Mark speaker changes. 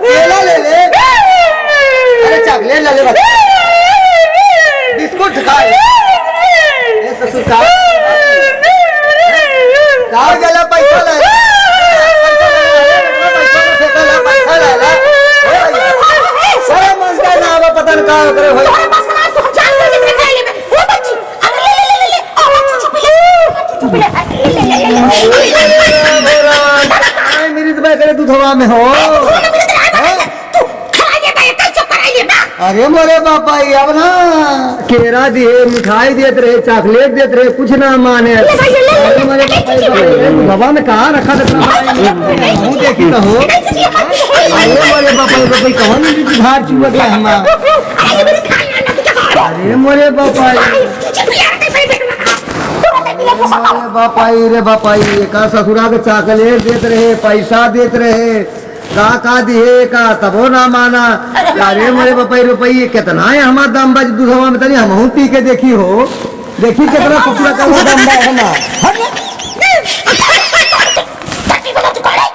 Speaker 1: केला ले ले, अरे चॉकलेट ले ले, बिस्कुट खा ले, ससुर का गेला पैसा ले, पैसा ले ले, मंगा ना पता नहीं क्या करे भाई। मेरी तो करे तू हवा में हो। अरे मोरे बापा अब ना केरा दिए, मिठाई देते रहे, चॉकलेट देते रहे, कुछ ना माने। बाबा में कहा रखा था देखी तो हो। अरे मोरे बापा कौन धार चुआ गया हम। अरे मोरे बापा रे बापाई का ससुरा के चॉकलेट देते रहे, पैसा देते रहे, का दिए का तबो ना माना। अरे मोरे बापाई रुपये कितना है हमारा दाम बाज दूधवा में तनी हम पी के देखी हो, देखी कितना ससुरा का दाम बा हमारा।